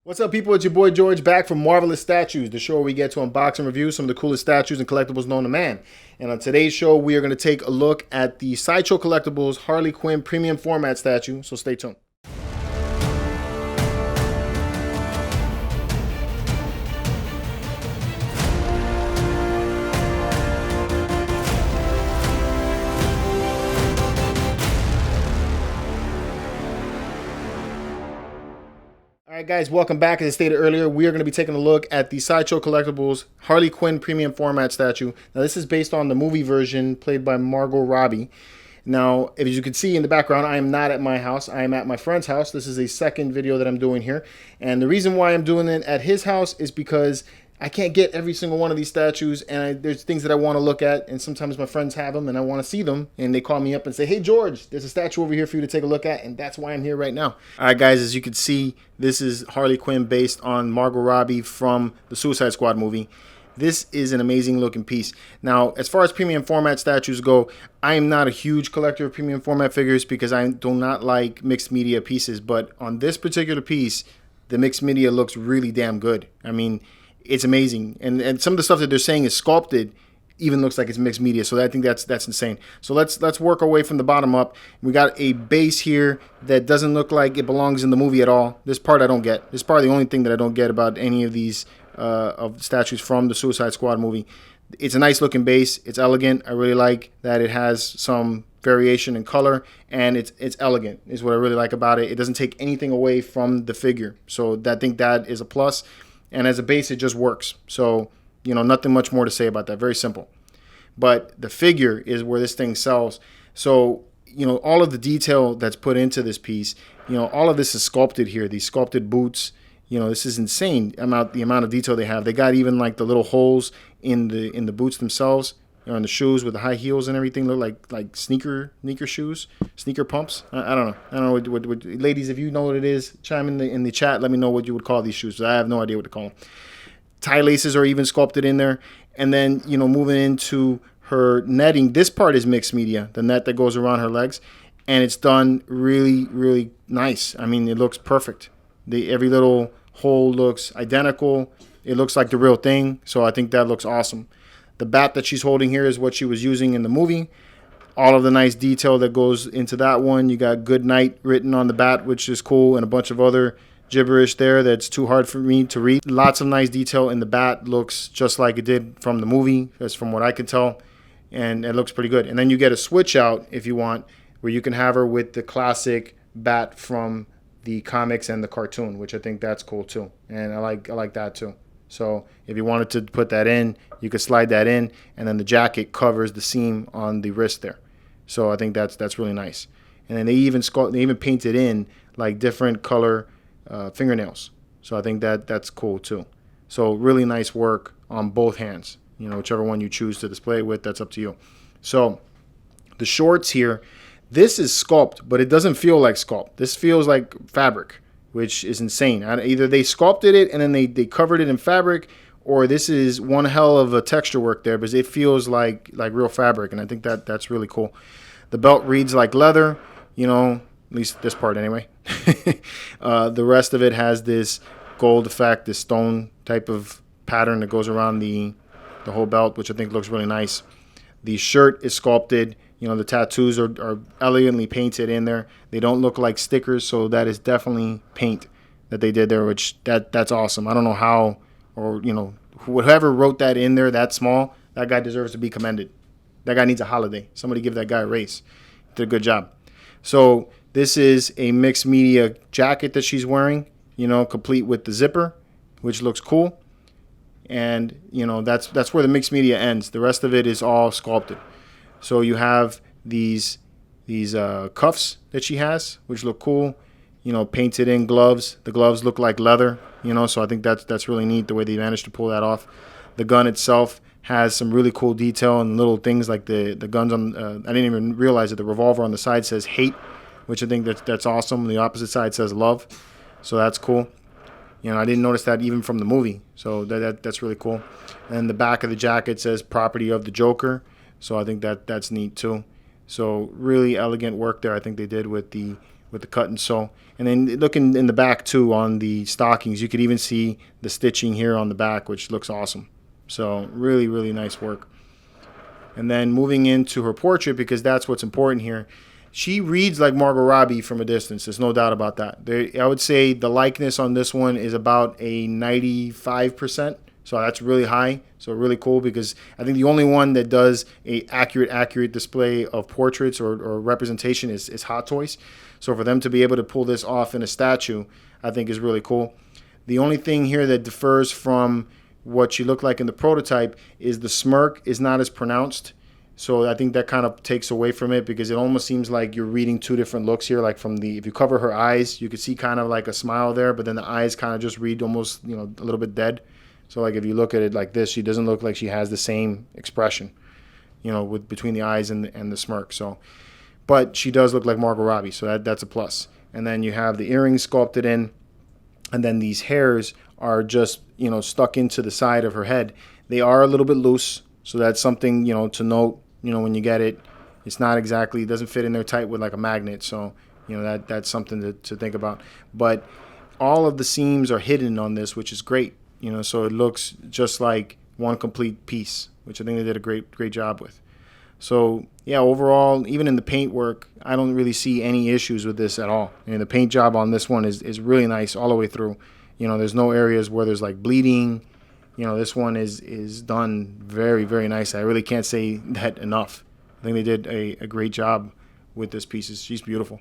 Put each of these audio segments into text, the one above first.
What's up, people? It's your boy George back from Marvelous Statues, the show where we get to unbox and review some of the coolest statues and collectibles known to man. And on today's show, we are going to take a look at the Sideshow Collectibles Harley Quinn premium format statue, so stay tuned. Alright guys, welcome back. As I stated earlier, we are going to be taking a look at the Sideshow Collectibles Harley Quinn premium format statue. Now this is based on the movie version played by Margot Robbie. Now, as you can see in the background, I am not at my house. I am at my friend's house. This is a second video that I'm doing here. And the reason why I'm doing it at his house is because I can't get every single one of these statues, and there's things that I want to look at, and sometimes my friends have them and I want to see them, and they call me up and say, hey George, there's a statue over here for you to take a look at, and that's why I'm here right now. Alright guys, as you can see, this is Harley Quinn based on Margot Robbie from the Suicide Squad movie. This is an amazing looking piece. Now, as far as premium format statues go, I am not a huge collector of premium format figures because I do not like mixed media pieces, but on this particular piece, the mixed media looks really damn good. I mean, it's amazing, and some of the stuff that they're saying is sculpted even looks like it's mixed media, so I think that's insane. So let's work our way from the bottom up. We got a base here that doesn't look like it belongs in the movie at all. This part I don't get. This is probably the only thing that I don't get about any of these of statues from the Suicide Squad movie. It's a nice looking base. It's elegant. I really like that it has some variation in color, and it's elegant is what I really like about it. It doesn't take anything away from the figure, so I think that is a plus. And as a base, it just works. So, you know, nothing much more to say about that. Very simple. But the figure is where this thing sells. So, you know, all of the detail that's put into this piece, you know, all of this is sculpted here. These sculpted boots, you know, this is insane the amount of detail they have. They got even like the little holes in the boots themselves, you know, in the shoes with the high heels and everything. Look like sneaker shoes, sneaker pumps. I don't know. I don't know what ladies, if you know what it is, chime in the chat. Let me know what you would call these shoes. I have no idea what to call them. Tie laces are even sculpted in there. And then, you know, moving into her netting, this part is mixed media, the net that goes around her legs, and it's done really, really nice. I mean, it looks perfect. Every little hole looks identical. It looks like the real thing. So I think that looks awesome. The bat that she's holding here is what she was using in the movie. All of the nice detail that goes into that one. You got good night written on the bat, which is cool, and a bunch of other gibberish there that's too hard for me to read. Lots of nice detail in the bat. Looks just like it did from the movie, as from what I can tell, and it looks pretty good. And then you get a switch out, if you want, where you can have her with the classic bat from the comics and the cartoon, which I think that's cool too. And I like that too. So if you wanted to put that in, you could slide that in, and then the jacket covers the seam on the wrist there. So I think that's really nice. And then they even painted in like different color fingernails. So I think that's cool too. So really nice work on both hands. You know, whichever one you choose to display it with, that's up to you. So the shorts here, this is sculpt, but it doesn't feel like sculpt. This feels like fabric, which is insane. Either they sculpted it and then they covered it in fabric, or this is one hell of a texture work there, because it feels like real fabric, and I think that's really cool. The belt reads like leather, you know, at least this part anyway. The rest of it has this gold effect, this stone type of pattern that goes around the whole belt, which I think looks really nice. The shirt is sculpted. You know, the tattoos are elegantly painted in there. They don't look like stickers, so that is definitely paint that they did there, which that's awesome. I don't know how, or, you know, whoever wrote that in there that small, that guy deserves to be commended. That guy needs a holiday. Somebody give that guy a raise. Did a good job. So this is a mixed media jacket that she's wearing, you know, complete with the zipper, which looks cool. And, you know, that's where the mixed media ends. The rest of it is all sculpted. So you have these cuffs that she has, which look cool. You know, painted in gloves. The gloves look like leather. You know, so I think that's really neat the way they managed to pull that off. The gun itself has some really cool detail and little things like the guns on. I didn't even realize that the revolver on the side says hate, which I think that's awesome. The opposite side says love, so that's cool. You know, I didn't notice that even from the movie, so that's really cool. And the back of the jacket says property of the Joker. So I think that's neat too. So really elegant work there, I think they did with the with the cut and sew. And then looking in the back too on the stockings, you could even see the stitching here on the back, which looks awesome. So really, really nice work. And then moving into her portrait, because that's what's important here. She reads like Margot Robbie from a distance. There's no doubt about that. I would say the likeness on this one is about a 95%. So that's really high. So really cool, because I think the only one that does a accurate display of portraits or representation is Hot Toys. So for them to be able to pull this off in a statue, I think is really cool. The only thing here that differs from what she looked like in the prototype is the smirk is not as pronounced. So I think that kind of takes away from it, because it almost seems like you're reading two different looks here. Like if you cover her eyes, you could see kind of like a smile there, but then the eyes kind of just read almost, a little bit dead. So like if you look at it like this, she doesn't look like she has the same expression, with between the eyes and the smirk. So, but she does look like Margot Robbie, so that's a plus. And then you have the earrings sculpted in, and then these hairs are just stuck into the side of her head. They are a little bit loose, so that's something to note. When you get it, it's not exactly, it doesn't fit in there tight with like a magnet. So, that's something to think about. But all of the seams are hidden on this, which is great. So it looks just like one complete piece, which I think they did a great job with. So yeah, overall, even in the paint work, I don't really see any issues with this at all. The paint job on this one is really nice all the way through. There's no areas where there's like bleeding. This one is done very, very nice. I really can't say that enough. I think they did a great job with this piece. She's beautiful.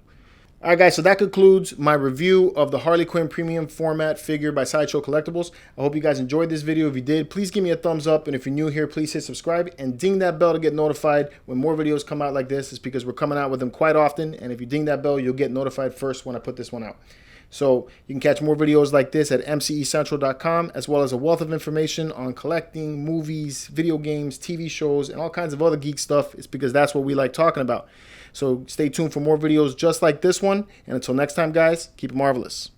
All right, guys, so that concludes my review of the Harley Quinn premium format figure by Sideshow Collectibles. I hope you guys enjoyed this video. If you did, please give me a thumbs up. And if you're new here, please hit subscribe and ding that bell to get notified when more videos come out like this. It's because we're coming out with them quite often. And if you ding that bell, you'll get notified first when I put this one out. So you can catch more videos like this at mcecentral.com, as well as a wealth of information on collecting, movies, video games, TV shows, and all kinds of other geek stuff. It's because that's what we like talking about. So stay tuned for more videos just like this one. And until next time, guys, keep it marvelous.